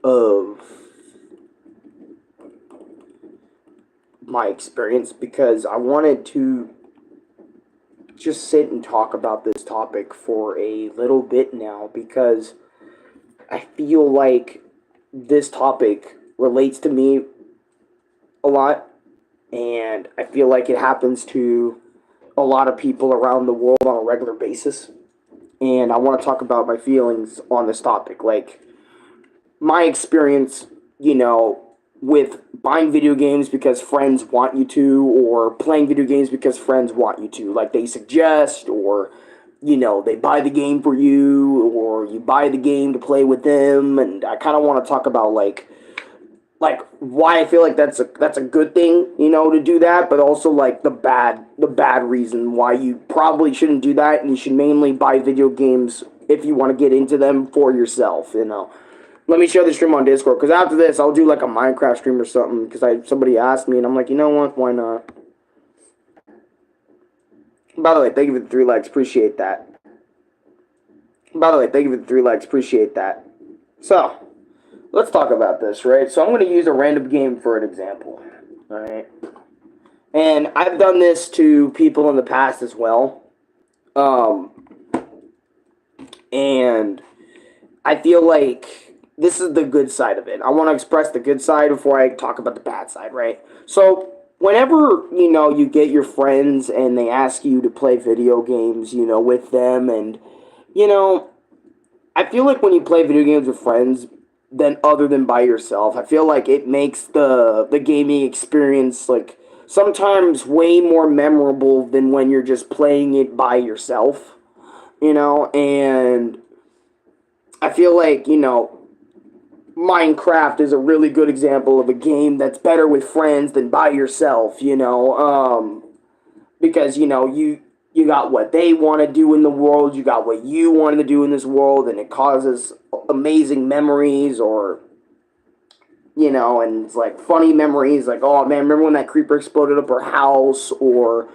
of my experience because I wanted to just sit and talk about this topic for a little bit now because I feel like this topic relates to me a lot, and I feel like it happens to a lot of people around the world on a regular basis. And I want to talk about my feelings on this topic. Like, my experience, with buying video games because friends want you to, or playing video games because friends want you to. Like, they suggest, or, they buy the game for you, or you buy the game to play with them. And I kind of want to talk about, like why I feel like that's a good thing, to do that, but also like the bad reason why you probably shouldn't do that, and you should mainly buy video games if you want to get into them for yourself. Let me share the stream on Discord, because after this I'll do like a Minecraft stream or something, because somebody asked me and I'm like, you know what, why not? By the way, thank you for the 3 likes, appreciate that. So let's talk about this, right? So I'm going to use a random game for an example, all right? And I've done this to people in the past as well. And I feel like this is the good side of it. I want to express the good side before I talk about the bad side, right? So whenever, you get your friends and they ask you to play video games, with them, and, I feel like when you play video games with friends, than other than by yourself, I feel like it makes the gaming experience like sometimes way more memorable than when you're just playing it by yourself, and I feel like, Minecraft is a really good example of a game that's better with friends than by yourself, because, you got what they want to do in the world, you got what you wanted to do in this world, and it causes amazing memories, or, and it's like funny memories, like, oh man, remember when that creeper exploded up our house, or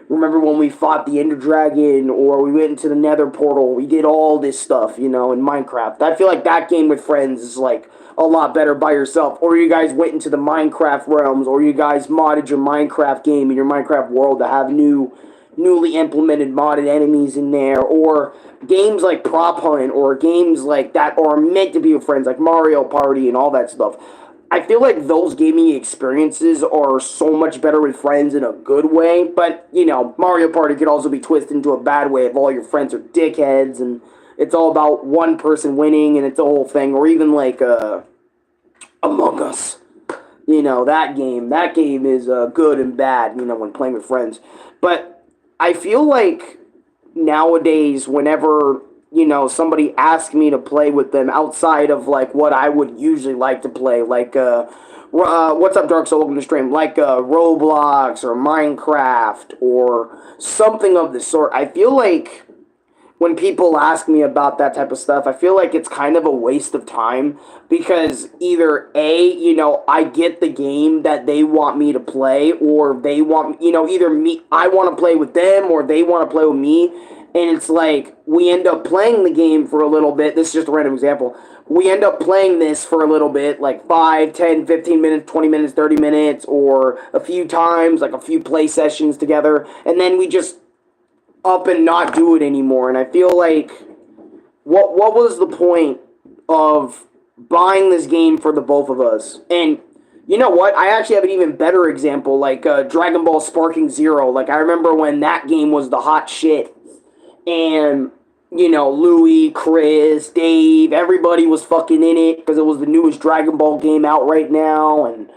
remember when we fought the Ender Dragon, or we went into the Nether portal, we did all this stuff, in Minecraft. I feel like that game with friends is like a lot better by yourself, or you guys went into the Minecraft realms, or you guys modded your Minecraft game and your Minecraft world to have newly implemented modded enemies in there, or games like Prop Hunt, or games like that are meant to be with friends, like Mario Party and all that stuff. I feel like those gaming experiences are so much better with friends in a good way, but, Mario Party could also be twisted into a bad way if all your friends are dickheads, and it's all about one person winning, and it's a whole thing, or even like, Among Us. That game is good and bad, when playing with friends. But I feel like nowadays, whenever, somebody asks me to play with them outside of, like, what I would usually like to play, like, what's up, Dark Soul, welcome to stream, like, Roblox, or Minecraft, or something of the sort, I feel like when people ask me about that type of stuff, I feel like it's kind of a waste of time, because either A, I get the game that they want me to play, or they want, either me, I want to play with them, or they want to play with me, and it's like, we end up playing the game for a little bit. This is just a random example. We end up playing this for a little bit, like 5, 10, 15 minutes, 20 minutes, 30 minutes, or a few times, like a few play sessions together, and then we just up and not do it anymore. And I feel like what was the point of buying this game for the both of us? And you know what? I actually have an even better example, like Dragon Ball Sparking Zero. Like, I remember when that game was the hot shit, and Louis, Chris, Dave, everybody was fucking in it because it was the newest Dragon Ball game out right now, and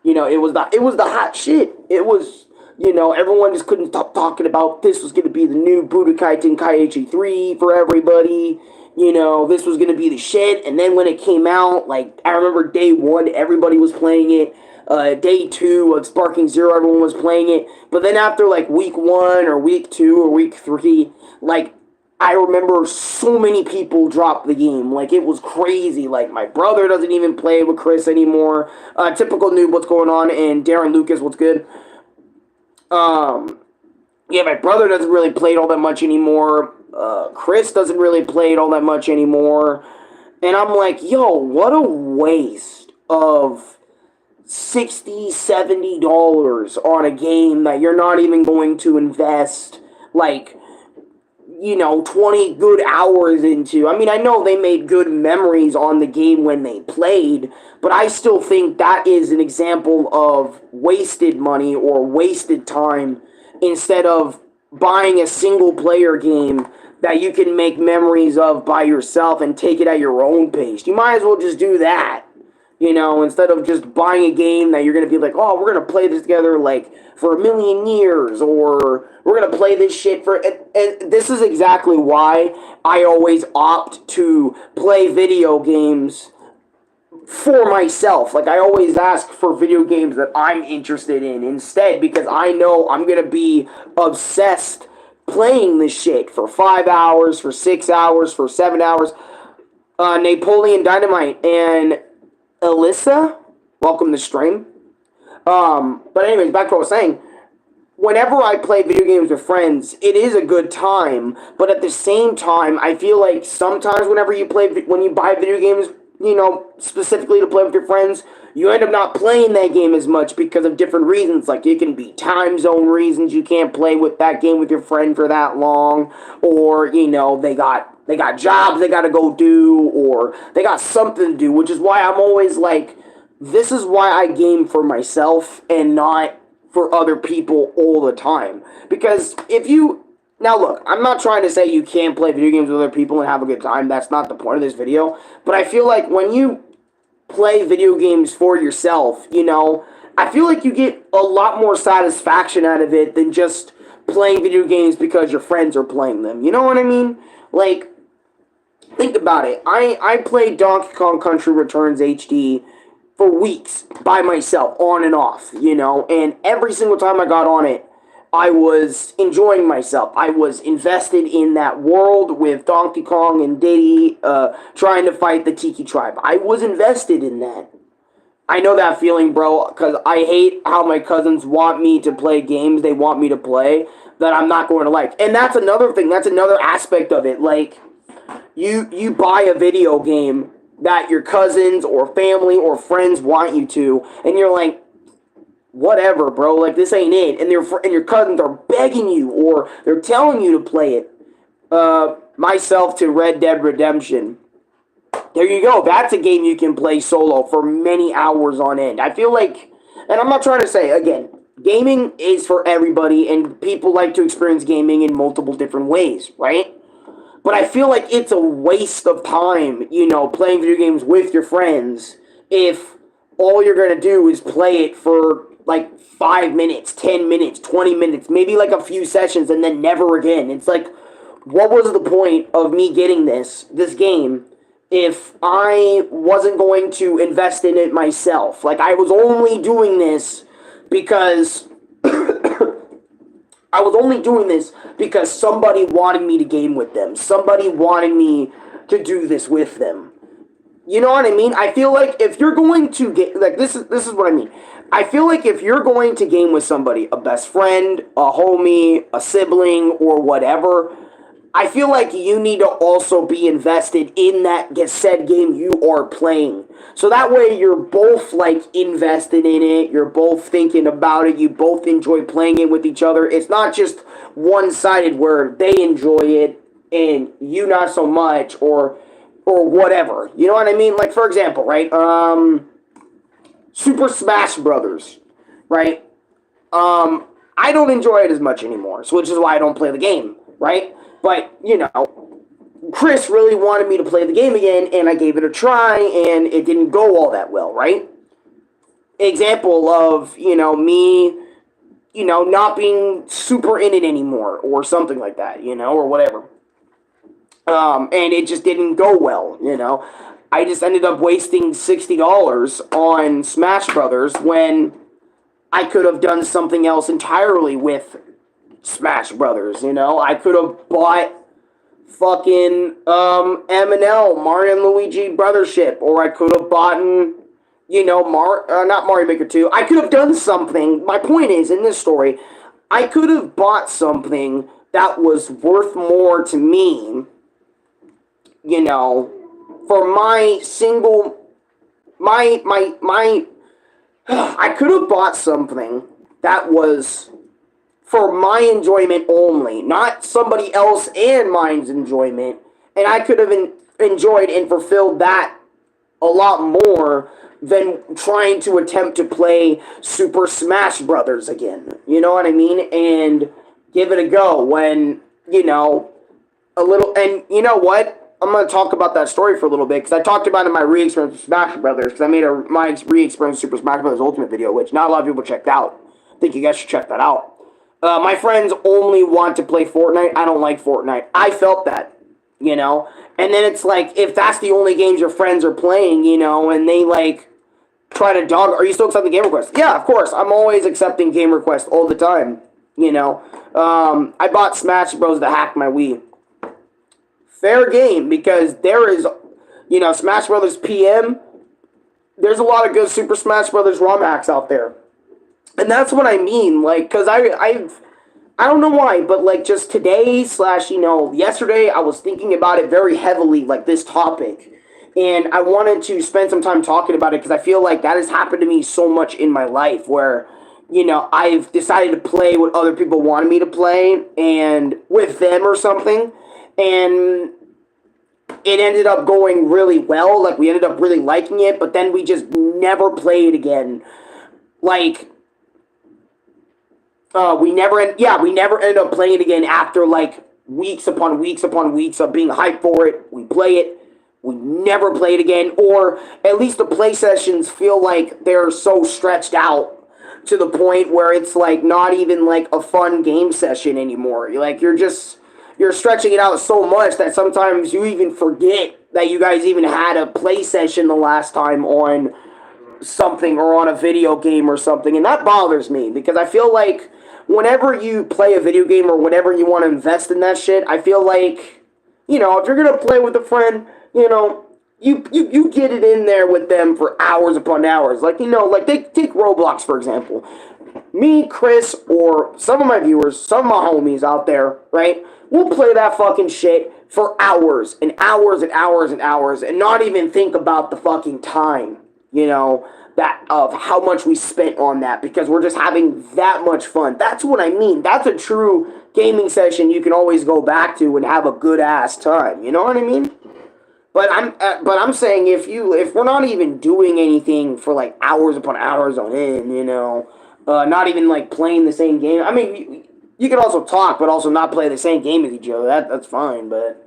it was the hot shit. It was. Everyone just couldn't stop talking about this was going to be the new Budokai Tenkaichi 3 for everybody. This was going to be the shit. And then when it came out, like, I remember day 1, everybody was playing it. Day 2 of Sparking Zero, everyone was playing it. But then after, like, week 1 or week 2 or week 3, like, I remember so many people dropped the game. Like, it was crazy. Like, my brother doesn't even play with Chris anymore. Typical noob, what's going on? And Darren Lucas, what's good? Yeah, my brother doesn't really play it all that much anymore. Chris doesn't really play it all that much anymore. And I'm like, yo, what a waste of $60, $70 on a game that you're not even going to invest, like, 20 good hours into. I mean, I know they made good memories on the game when they played, but I still think that is an example of wasted money or wasted time instead of buying a single player game that you can make memories of by yourself and take it at your own pace. You might as well just do that. Instead of just buying a game that you're going to be like, oh, we're going to play this together, like, for a million years, or we're going to play this shit for... And this is exactly why I always opt to play video games for myself. Like, I always ask for video games that I'm interested in instead, because I know I'm going to be obsessed playing this shit for 5 hours, for 6 hours, for 7 hours. Napoleon Dynamite and Alyssa, welcome to stream. But anyways, back to what I was saying. Whenever I play video games with friends, it is a good time. But at the same time, I feel like sometimes when you buy video games, specifically to play with your friends, you end up not playing that game as much because of different reasons. Like, it can be time zone reasons you can't play with that game with your friend for that long, or they got jobs they gotta go do, or they got something to do, which is why I'm always like, this is why I game for myself and not for other people all the time. Because now look, I'm not trying to say you can't play video games with other people and have a good time. That's not the point of this video. But I feel like when you play video games for yourself, I feel like you get a lot more satisfaction out of it than just playing video games because your friends are playing them. You know what I mean? Like, think about it. I played Donkey Kong Country Returns HD for weeks by myself, on and off, and every single time I got on it, I was enjoying myself. I was invested in that world with Donkey Kong and Diddy trying to fight the Tiki Tribe. I was invested in that. I know that feeling, bro, because I hate how my cousins want me to play games they want me to play that I'm not going to like. And that's another thing. That's another aspect of it. Like, you buy a video game that your cousins or family or friends want you to, and you're like, whatever, bro, like, this ain't it. And your cousins are begging you, or they're telling you to play it. Myself to Red Dead Redemption. There you go. That's a game you can play solo for many hours on end. I feel like, and I'm not trying to say, again, gaming is for everybody, and people like to experience gaming in multiple different ways, right? But I feel like it's a waste of time, playing video games with your friends if all you're going to do is play it for like 5 minutes, 10 minutes, 20 minutes, maybe like a few sessions, and then never again. It's like, what was the point of me getting this game if I wasn't going to invest in it myself? Like, I was only doing this because somebody wanted me to game with them. Somebody wanted me to do this with them. You know what I mean? I feel like if you're going to get, like, this is what I mean. I feel like if you're going to game with somebody, a best friend, a homie, a sibling, or whatever, I feel like you need to also be invested in that said game you are playing. So that way you're both, like, invested in it, you're both thinking about it, you both enjoy playing it with each other. It's not just one-sided where they enjoy it and you not so much, or whatever. You know what I mean? Like, for example, right? Super Smash Brothers, right? I don't enjoy it as much anymore, so which is why I don't play the game, right? But, Chris really wanted me to play the game again, and I gave it a try, and it didn't go all that well, right? Example of, me, not being super in it anymore, or something like that, or whatever. And it just didn't go well, I just ended up wasting $60 on Smash Brothers when I could have done something else entirely with Smash Brothers, I could have bought fucking M&L, Mario and Luigi Brothership, or I could have bought, not Mario Maker 2. I could have done something. My point is, in this story, I could have bought something that was worth more to me, for my single, my, I could have bought something that was for my enjoyment only, not somebody else and mine's enjoyment, and I could have enjoyed and fulfilled that a lot more than trying to attempt to play Super Smash Brothers again. You know what I mean? And give it a go when, a little. And you know what? I'm going to talk about that story for a little bit because I talked about it in my re-experience with Smash Brothers because I made my re-experience Super Smash Brothers Ultimate video, which not a lot of people checked out. I think you guys should check that out. My friends only want to play Fortnite. I don't like Fortnite. I felt that, And then it's like, if that's the only games your friends are playing, and they, like, try to dog, are you still accepting game requests? Yeah, of course. I'm always accepting game requests all the time, I bought Smash Bros. To hack my Wii. Fair game, because there is, Smash Brothers PM, there's a lot of good Super Smash Brothers ROM hacks out there. And that's what I mean, like, because I don't know why, but, like, just today / yesterday, I was thinking about it very heavily, like, this topic. And I wanted to spend some time talking about it because I feel like that has happened to me so much in my life where, I've decided to play what other people wanted me to play and with them or something. And it ended up going really well. Like, we ended up really liking it, but then we just never played again. Like, we never ended up playing it again after, like, weeks upon weeks upon weeks of being hyped for it. We play it. We never play it again. Or at least the play sessions feel like they're so stretched out to the point where it's, like, not even, like, a fun game session anymore. You're stretching it out so much that sometimes you even forget that you guys even had a play session the last time on something or on a video game or something. And that bothers me because I feel like whenever you play a video game or whenever you want to invest in that shit, I feel like, if you're going to play with a friend, you get it in there with them for hours upon hours. Like, take Roblox, for example. Me, Chris, or some of my viewers, some of my homies out there, right? We'll play that fucking shit for hours and hours and hours and hours and not even think about the fucking time, that of how much we spent on that because we're just having that much fun. That's what I mean. That's a true gaming session you can always go back to and have a good ass time. You know what I mean? But I'm saying if we're not even doing anything for like hours upon hours on end, not even like playing the same game. I mean, you can also talk, but also not play the same game as each other. That's fine. But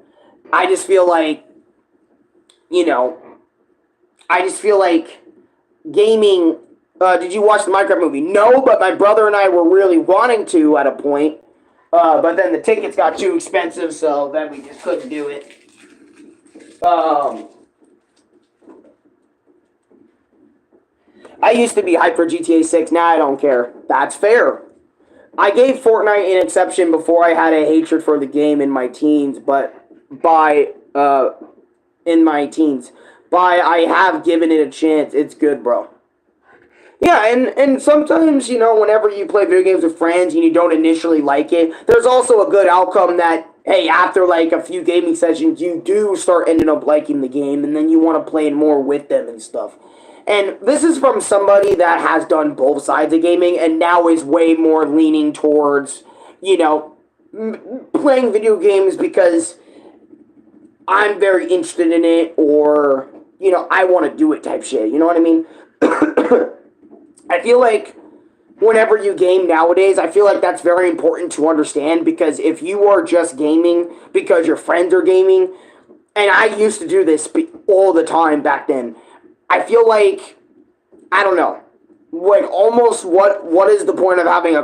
I just feel like, gaming. Did you watch the Minecraft movie? No, but my brother and I were really wanting to at a point. But then the tickets got too expensive, so then we just couldn't do it. I used to be hyped for GTA 6. Now I don't care. That's fair. I gave Fortnite an exception before I had a hatred for the game in my teens, but I have given it a chance. It's good, bro. Yeah, and sometimes, whenever you play video games with friends and you don't initially like it, there's also a good outcome that, hey, after like a few gaming sessions, you do start ending up liking the game, and then you want to play it more with them and stuff. And this is from somebody that has done both sides of gaming and now is way more leaning towards, playing video games because I'm very interested in it or, I want to do it type shit. You know what I mean? I feel like whenever you game nowadays, I feel like that's very important to understand because if you are just gaming because your friends are gaming, and I used to do this all the time back then, I feel like, I don't know, like almost what is the point of having a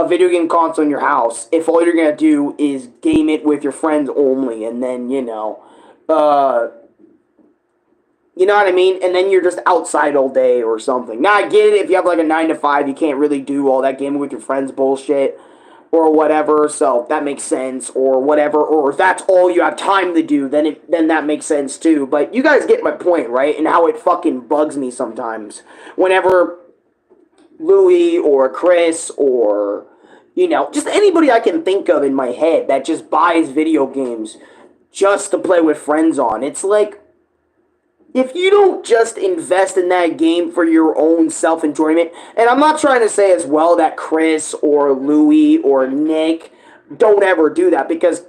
video game console in your house if all you're going to do is game it with your friends only and then, you know what I mean? And then you're just outside all day or something. Now, I get it. If you have like a 9 to 5, you can't really do all that gaming with your friends bullshit or whatever. So that makes sense or whatever. Or if that's all you have time to do, then that makes sense too. But you guys get my point, right? And how it fucking bugs me sometimes. Whenever Louis or Chris or, just anybody I can think of in my head that just buys video games just to play with friends on. It's like, if you don't just invest in that game for your own self-enjoyment, and I'm not trying to say as well that Chris or Louie or Nick don't ever do that, because,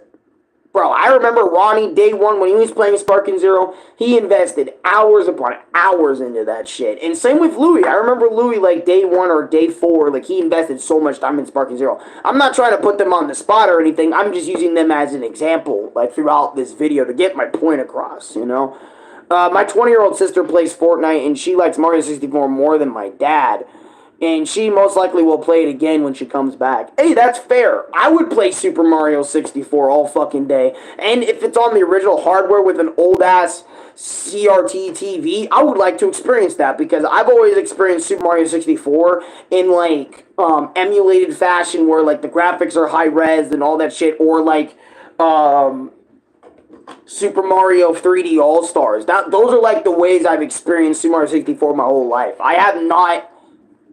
bro, I remember Ronnie day one when he was playing Sparking Zero, he invested hours upon hours into that shit. And same with Louie. I remember Louie like day one or day four, like he invested so much time in Sparking Zero. I'm not trying to put them on the spot or anything. I'm just using them as an example, like throughout this video to get my point across, you know? My 20-year-old sister plays Fortnite, and she likes Mario 64 more than my dad. And she most likely will play it again when she comes back. Hey, that's fair. I would play Super Mario 64 all fucking day. And if it's on the original hardware with an old-ass CRT TV, I would like to experience that, because I've always experienced Super Mario 64 in, like, emulated fashion where, like, the graphics are high-res and all that shit, or, like, Super Mario 3D All-Stars. Those are like the ways I've experienced Super Mario 64 my whole life. I have not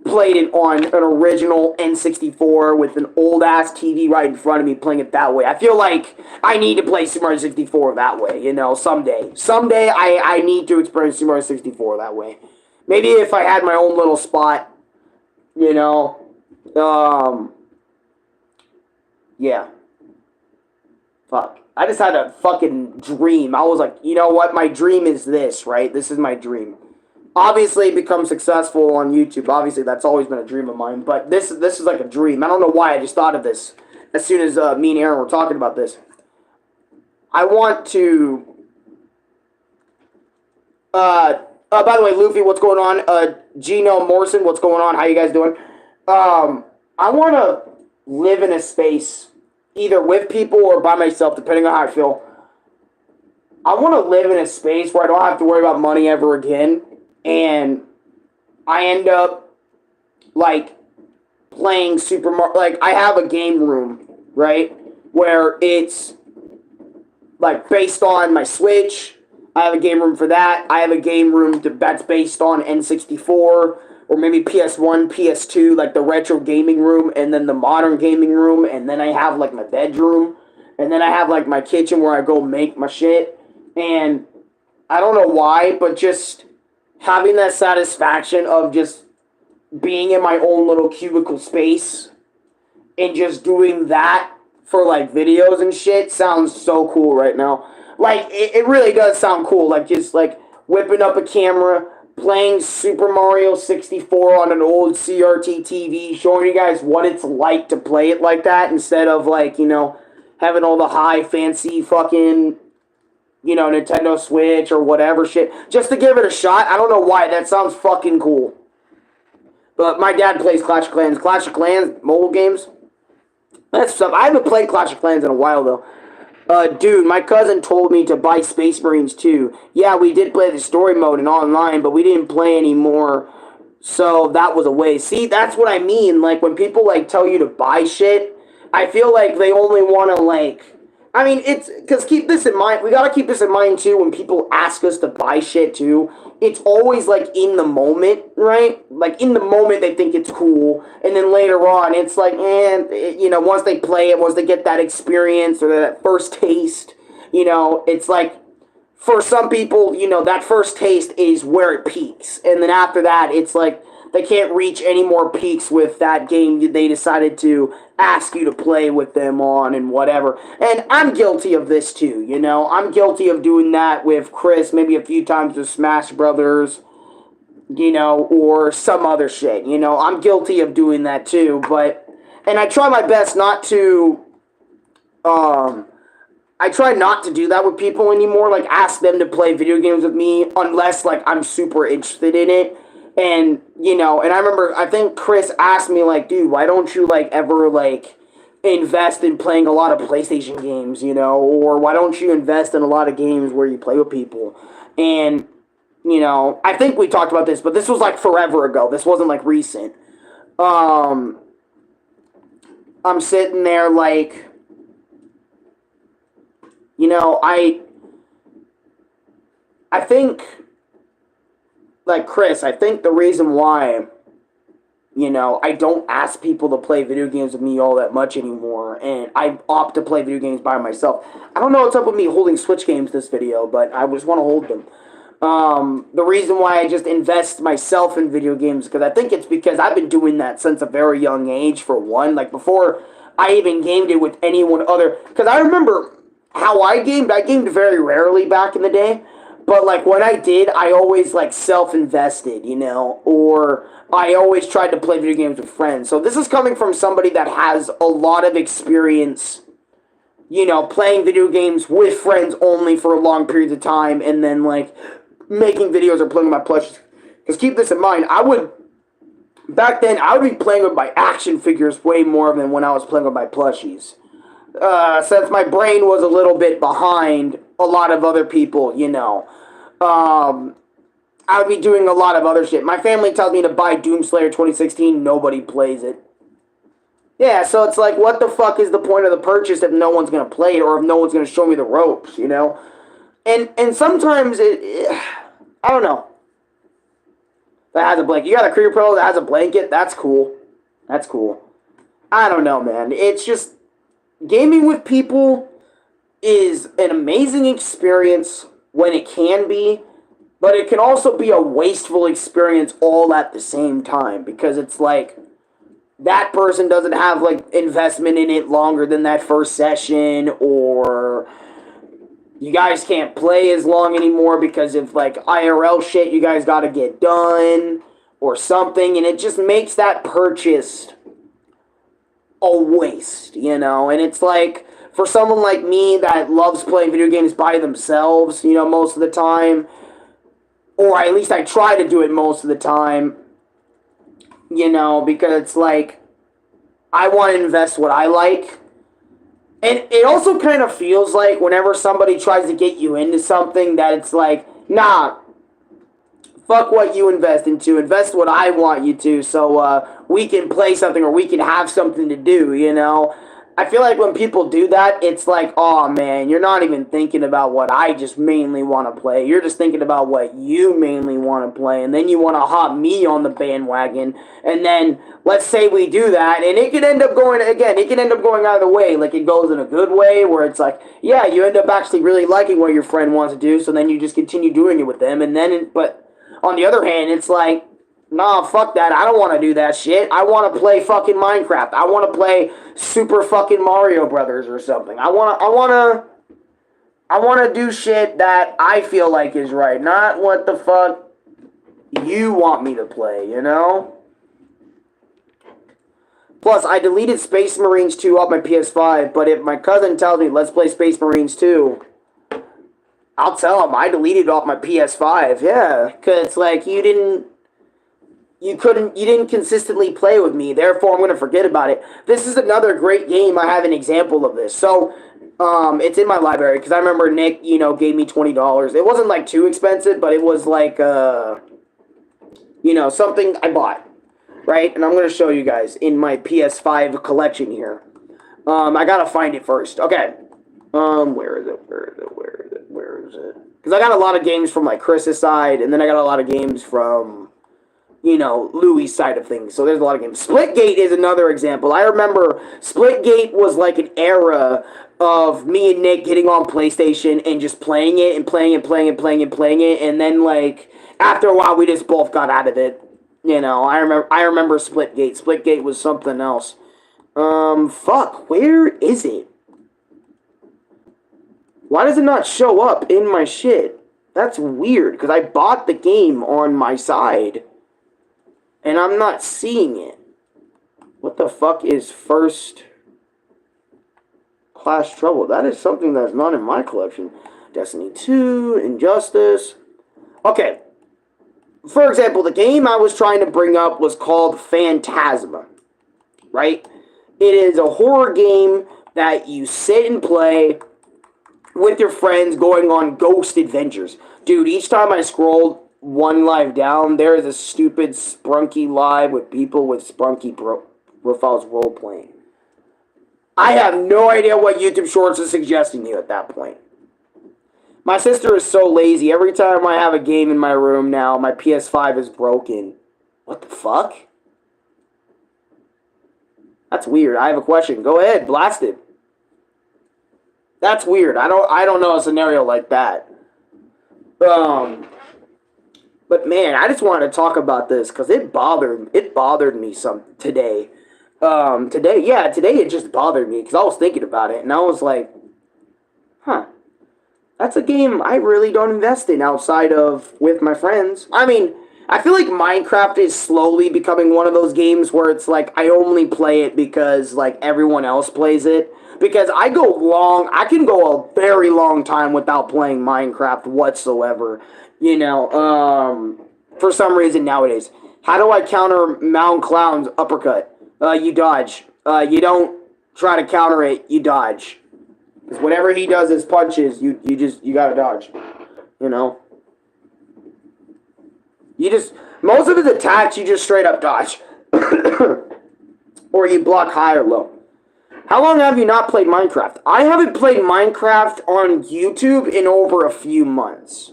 played it on an original N64 with an old-ass TV right in front of me playing it that way. I feel like I need to play Super Mario 64 that way, you know, someday. Someday I need to experience Super Mario 64 that way. Maybe if I had my own little spot, you know. Yeah. Fuck. I just had a fucking dream. I was like, you know what? My dream is this, right? This is my dream. Obviously, become successful on YouTube. Obviously, that's always been a dream of mine. But this is like a dream. I don't know why. I just thought of this as soon as me and Aaron were talking about this. I want to... by the way, Luffy, what's going on? Gino Morrison, what's going on? How you guys doing? I want to live in a space, either with people or by myself, depending on how I feel. I want to live in a space where I don't have to worry about money ever again, and I end up, like, playing Super Mario. Like, I have a game room, right, where it's, like, based on my Switch. I have a game room for that. I have a game room that's based on N64, or maybe PS1, PS2, like the retro gaming room, and then the modern gaming room, and then I have, like, my bedroom, and then I have, like, my kitchen where I go make my shit, and I don't know why, but just having that satisfaction of just being in my own little cubicle space and just doing that for, like, videos and shit sounds so cool right now. Like, it really does sound cool, like, just, like, whipping up a camera, playing Super Mario 64 on an old CRT TV, showing you guys what it's like to play it like that, instead of, like, you know, having all the high, fancy fucking, you know, Nintendo Switch or whatever shit. Just to give it a shot. I don't know why. That sounds fucking cool. But my dad plays Clash of Clans. Clash of Clans, mobile games. That's stuff. I haven't played Clash of Clans in a while, though. Dude, my cousin told me to buy Space Marines too. Yeah, we did play the story mode and online, but we didn't play anymore, so that was a waste. See, that's what I mean. Like, when people, like, tell you to buy shit, I feel like they only want to, like... I mean, it's... Because keep this in mind. We gotta keep this in mind, too, when people ask us to buy shit, too. It's always, like, in the moment, right? Like, in the moment, they think it's cool. And then later on, it's like, you know, once they play it, once they get that experience or that first taste, you know, it's like, for some people, you know, that first taste is where it peaks. And then after that, it's like, they can't reach any more peaks with that game they decided to ask you to play with them on and whatever. And I'm guilty of this too, you know. I'm guilty of doing that with Chris maybe a few times with Smash Brothers, you know, or some other shit, you know. I'm guilty of doing that too, but... And I try my best not to... I try not to do that with people anymore, like, ask them to play video games with me, unless, like, I'm super interested in it. And, you know, and I remember, I think Chris asked me, like, dude, why don't you, like, ever, like, invest in playing a lot of PlayStation games, you know? Or why don't you invest in a lot of games where you play with people? And, you know, I think we talked about this, but this was, like, forever ago. This wasn't, like, recent. I'm sitting there, like, you know, I think... Like, Chris, I think the reason why You know, I don't ask people to play video games with me all that much anymore, and I opt to play video games by myself. I don't know what's up with me holding Switch games this video, but I just want to hold them. The reason why I just invest myself in video games, because I think it's because I've been doing that since a very young age, for one. Like, before I even gamed it with anyone other. Because I remember how I gamed very rarely back in the day. But, like, when I did, I always, like, self-invested, you know? Or I always tried to play video games with friends. So this is coming from somebody that has a lot of experience, you know, playing video games with friends only for long periods of time, and then, like, making videos or playing with my plushies. Because keep this in mind, back then, I would be playing with my action figures way more than when I was playing with my plushies. Since my brain was a little bit behind a lot of other people, you know. I would be doing a lot of other shit. My family tells me to buy Doomslayer 2016. Nobody plays it. Yeah, so it's like, what the fuck is the point of the purchase if no one's going to play it, or if no one's going to show me the ropes, you know? And sometimes I don't know. That has a blanket. You got a Creeper Pro that has a blanket? That's cool. That's cool. I don't know, man. It's just, gaming with people is an amazing experience when it can be, but it can also be a wasteful experience all at the same time, because it's like, that person doesn't have, like, investment in it longer than that first session, or you guys can't play as long anymore because of, like, IRL shit you guys gotta get done, or something, and it just makes that purchase a waste, you know? And it's like, for someone like me that loves playing video games by themselves, you know, most of the time, or at least I try to do it most of the time, you know, because it's like, I want to invest what I like. And it also kind of feels like whenever somebody tries to get you into something, that it's like, nah, fuck what you invest into. Invest what I want you to, so we can play something, or we can have something to do, you know? I feel like when people do that, it's like, oh man, you're not even thinking about what I just mainly want to play. You're just thinking about what you mainly want to play, and then you want to hop me on the bandwagon, and then let's say we do that, and it could end up going, again, it can end up going either way. Like, it goes in a good way, where it's like, yeah, you end up actually really liking what your friend wants to do, so then you just continue doing it with them, and then, but on the other hand, it's like, nah, fuck that. I don't want to do that shit. I want to play fucking Minecraft. I want to play Super fucking Mario Brothers or something. I want to do shit that I feel like is right, not what the fuck you want me to play, you know? Plus, I deleted Space Marines 2 off my PS5, but if my cousin tells me, let's play Space Marines 2, I'll tell him I deleted it off my PS5, yeah. Because it's like, you didn't consistently play with me, therefore I'm going to forget about it. This is another great game. I have an example of this. So, it's in my library, because I remember Nick, you know, gave me $20. It wasn't, like, too expensive, but it was, like, you know, something I bought, right? And I'm going to show you guys in my PS5 collection here. I got to find it first. Okay. Where is it? Because I got a lot of games from, like, Chris's side, and then I got a lot of games from, you know, Louis' side of things. So there's a lot of games. Splitgate is another example. I remember Splitgate was like an era of me and Nick getting on PlayStation and just playing it and playing it. And then, like, after a while, we just both got out of it. You know, I remember Splitgate. Splitgate was something else. Fuck, where is it? Why does it not show up in my shit? That's weird, because I bought the game on my side, and I'm not seeing it. What the fuck is First Class Trouble? That is something that's not in my collection. Destiny 2, Injustice. Okay. For example, the game I was trying to bring up was called Phantasma. Right? It is a horror game that you sit and play with your friends, going on ghost adventures. Dude, each time I scrolled one live down, there is a stupid Sprunky live with people with Sprunky profiles role-playing. I have no idea what YouTube Shorts is suggesting to you at that point. My sister is so lazy. Every time I have a game in my room now, my PS5 is broken. What the fuck? That's weird. I have a question. Go ahead, blast it. That's weird. I don't know a scenario like that. Um, but man, I just wanted to talk about this because it bothered me some today. Today it just bothered me because I was thinking about it and I was like, huh, that's a game I really don't invest in outside of with my friends. I mean, I feel like Minecraft is slowly becoming one of those games where it's like I only play it because like everyone else plays it. Because I can go a very long time without playing Minecraft whatsoever. For some reason nowadays. How do I counter Mound Clown's uppercut? You dodge. You don't try to counter it, you dodge. Because whatever he does is punches, you gotta dodge. You know? Most of his attacks, you just straight up dodge. Or you block high or low. How long have you not played Minecraft? I haven't played Minecraft on YouTube in over a few months.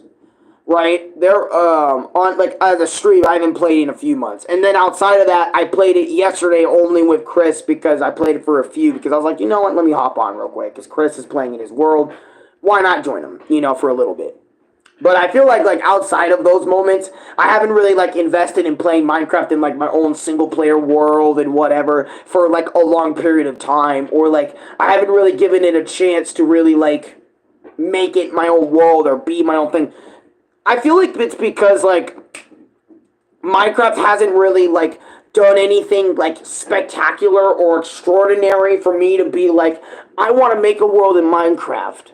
Right? On, like, as a stream, I haven't played in a few months. And then outside of that, I played it yesterday only with Chris because I played it for a few. Because I was like, you know what, let me hop on real quick. Because Chris is playing in his world. Why not join him, for a little bit? But I feel like outside of those moments, I haven't really invested in playing Minecraft in my own single player world and whatever for a long period of time, or I haven't really given it a chance to really make it my own world or be my own thing. I feel like it's because Minecraft hasn't really done anything spectacular or extraordinary for me to be I want to make a world in Minecraft.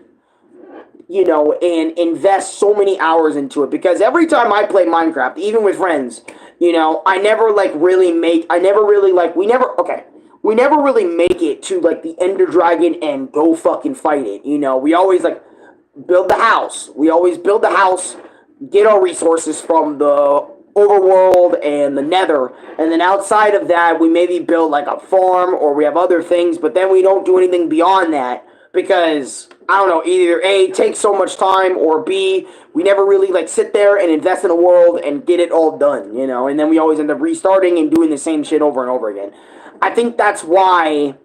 And invest so many hours into it. Because every time I play Minecraft, even with friends, I never really make, I never really we never really make it to the Ender Dragon and go fucking fight it. We always build the house. We always build the house, get our resources from the overworld and the nether, and then outside of that, we maybe build a farm or we have other things, but then we don't do anything beyond that. Because, I don't know, either A, it takes so much time, or B, we never really, sit there and invest in a world and get it all done, And then we always end up restarting and doing the same shit over and over again. I think that's why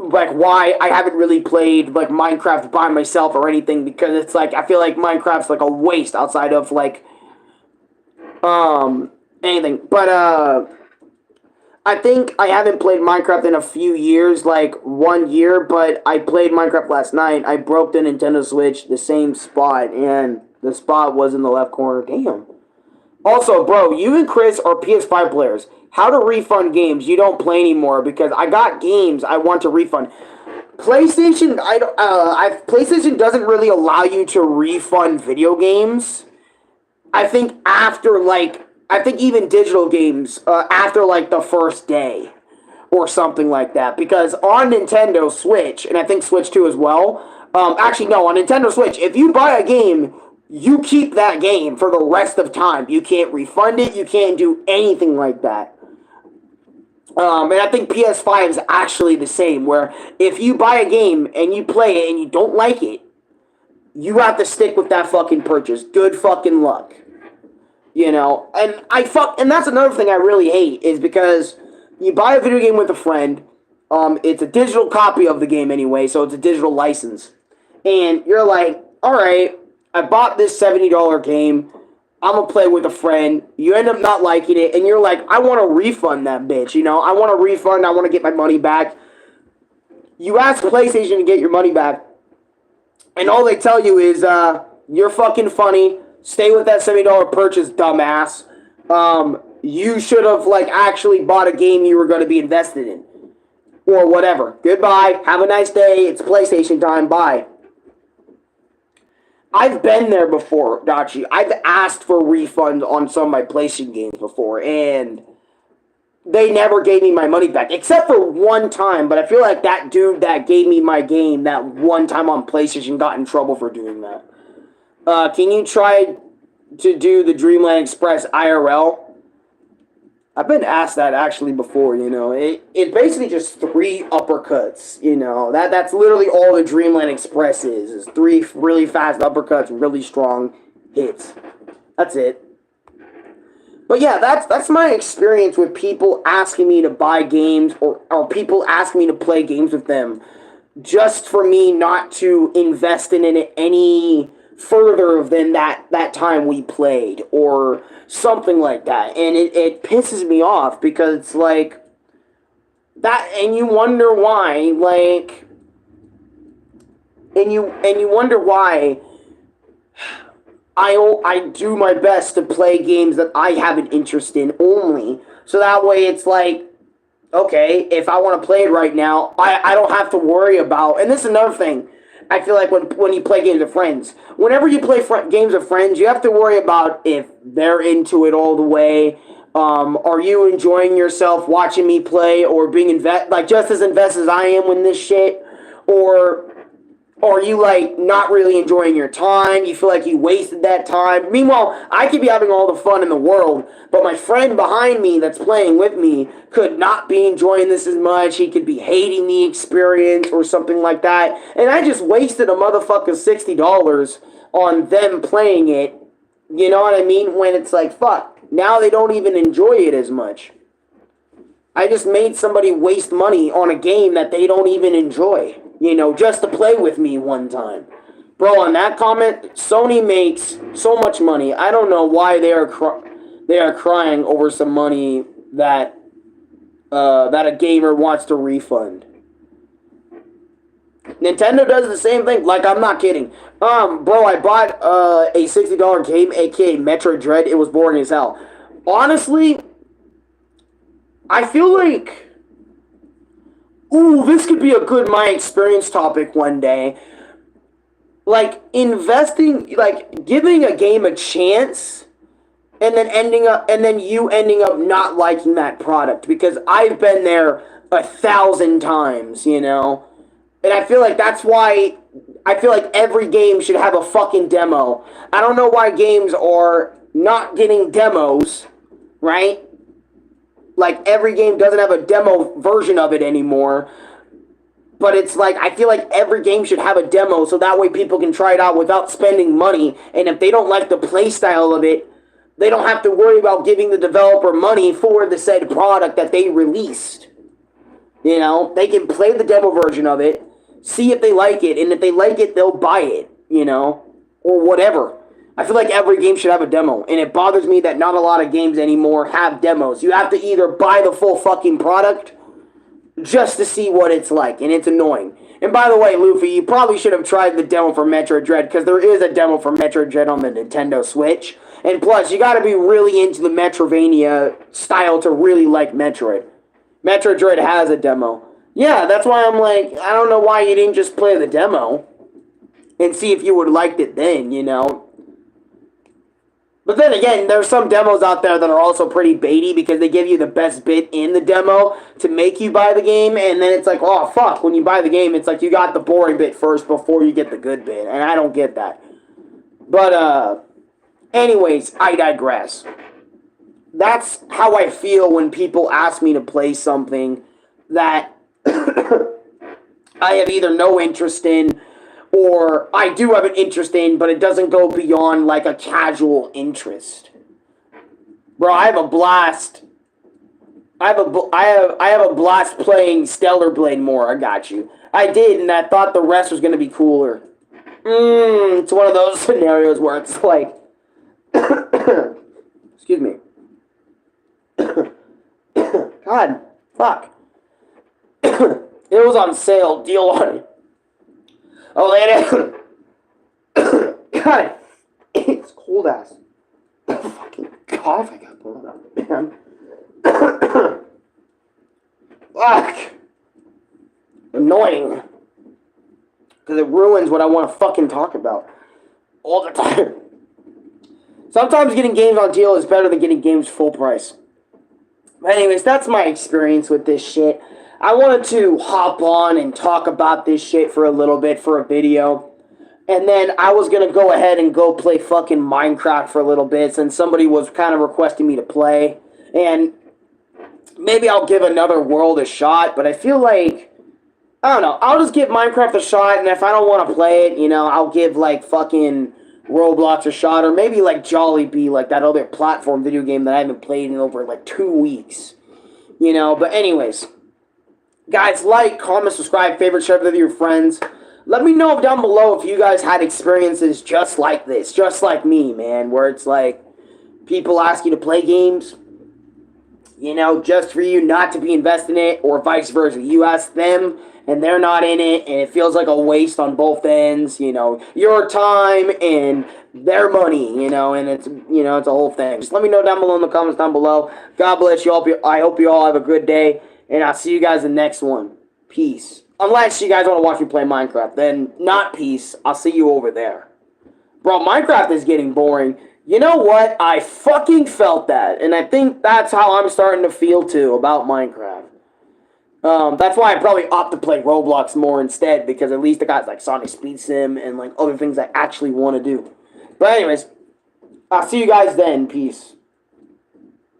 I haven't really played, Minecraft by myself or anything, because it's, I feel like Minecraft's, a waste outside of, anything. But, I think I haven't played Minecraft in a few years, 1 year, but I played Minecraft last night. I broke the Nintendo Switch, the same spot, and the spot was in the left corner. Damn. Also, bro, you and Chris are PS5 players. How to refund games you don't play anymore, because I got games I want to refund. PlayStation, PlayStation doesn't really allow you to refund video games. I think after, I think even digital games, after, the first day, or something like that. Because on Nintendo Switch, and I think Switch 2 as well, actually, no, on Nintendo Switch, if you buy a game, you keep that game for the rest of time. You can't refund it, you can't do anything like that. And I think PS5 is actually the same, where if you buy a game, and you play it, and you don't like it, you have to stick with that fucking purchase. Good fucking luck. And that's another thing I really hate, is because you buy a video game with a friend, it's a digital copy of the game anyway, so it's a digital license, and you're like, alright, I bought this $70 game, I'm gonna play with a friend, you end up not liking it, and you're like, I want to refund that bitch, I want to refund, I want to get my money back. You ask PlayStation to get your money back, and all they tell you is, you're fucking funny, stay with that $70 purchase, dumbass. You should have, actually bought a game you were going to be invested in. Or whatever. Goodbye. Have a nice day. It's PlayStation time. Bye. I've been there before, Dachi. I've asked for refunds on some of my PlayStation games before, and they never gave me my money back. Except for one time, but I feel like that dude that gave me my game that one time on PlayStation got in trouble for doing that. Can you try to do the Dreamland Express IRL? I've been asked that actually before, It's basically just 3 uppercuts, That's literally all the Dreamland Express is 3 really fast uppercuts, really strong hits. That's it. But yeah, that's my experience with people asking me to buy games or people asking me to play games with them just for me not to invest in it any further than that time we played or something like that. And it pisses me off because it's like that, and you wonder why, like, and you wonder why I do my best to play games that I have an interest in only, so that way it's like, okay, if I want to play it right now, I don't have to worry about, and this is another thing, I feel like when you play games with friends, whenever you play games with friends, you have to worry about if they're into it all the way. Are you enjoying yourself watching me play or being just as invested as I am in this shit? Or are you like not really enjoying your time? You feel like you wasted that time. Meanwhile, I could be having all the fun in the world, but my friend behind me that's playing with me could not be enjoying this as much. He could be hating the experience or something like that. And I just wasted a motherfucking $60 on them playing it. You know what I mean? When it's like, fuck. Now they don't even enjoy it as much. I just made somebody waste money on a game that they don't even enjoy, you know, just to play with me one time. Bro, on that comment, Sony makes so much money. I don't know why they are crying over some money that that a gamer wants to refund. Nintendo does the same thing. Like, I'm not kidding. Bro, I bought a $60 game, aka Metroid Dread. It was boring as hell. Honestly, I feel like, ooh, this could be a good my experience topic one day. Like, investing, like, giving a game a chance, and then you ending up not liking that product. Because I've been there 1,000 times, you know? And I feel like that's why I feel like every game should have a fucking demo. I don't know why games are not getting demos, right? Like, every game doesn't have a demo version of it anymore. But it's like, I feel like every game should have a demo so that way people can try it out without spending money. And if they don't like the playstyle of it, they don't have to worry about giving the developer money for the said product that they released. You know, they can play the demo version of it, see if they like it, and if they like it, they'll buy it, you know, or whatever. I feel like every game should have a demo, and it bothers me that not a lot of games anymore have demos. You have to either buy the full fucking product just to see what it's like, and it's annoying. And by the way, Luffy, you probably should have tried the demo for Metroid Dread, because there is a demo for Metroid Dread on the Nintendo Switch. And plus, you gotta be really into the Metrovania style to really like Metroid. Metroid Dread has a demo. Yeah, that's why I'm like, I don't know why you didn't just play the demo and see if you would have liked it then, you know? But then again, there's some demos out there that are also pretty baity because they give you the best bit in the demo to make you buy the game, and then it's like, oh, fuck, when you buy the game, it's like you got the boring bit first before you get the good bit, and I don't get that. But, anyways, I digress. That's how I feel when people ask me to play something that I have either no interest in, or I do have an interest in, but it doesn't go beyond like a casual interest. Bro, I have a blast. I have a blast playing Stellar Blade more. I got you. I did, and I thought the rest was gonna be cooler. It's one of those scenarios where it's like, excuse me. God, fuck. It was on sale, deal on it. Oh, God, it's cold ass. Fucking cough I got blown up, man. Fuck. Annoying. Because it ruins what I want to fucking talk about. All the time. Sometimes getting games on deal is better than getting games full price. But anyways, that's my experience with this shit. I wanted to hop on and talk about this shit for a little bit for a video. And then I was going to go ahead and go play fucking Minecraft for a little bit since somebody was kind of requesting me to play. And maybe I'll give another world a shot, but I feel like, I don't know, I'll just give Minecraft a shot, and if I don't want to play it, you know, I'll give like fucking Roblox a shot, or maybe like Jollibee, like that other platform video game that I haven't played in over like 2 weeks. You know, but anyways, guys, like, comment, subscribe, favorite, share with your friends. Let me know down below if you guys had experiences just like this, just like me, man, where it's like people ask you to play games, you know, just for you not to be invested in it, or vice versa. You ask them and they're not in it, and it feels like a waste on both ends, you know, your time and their money, you know, and it's, you know, it's a whole thing. Just let me know down below in the comments down below. God bless you all. I hope you all have a good day, and I'll see you guys in the next one. Peace. Unless you guys want to watch me play Minecraft, then not peace. I'll see you over there. Bro, Minecraft is getting boring. You know what? I fucking felt that, and I think that's how I'm starting to feel too about Minecraft. That's why I probably opt to play Roblox more instead, because at least I got like Sonic Speed Sim and like other things I actually want to do. But anyways, I'll see you guys then. Peace.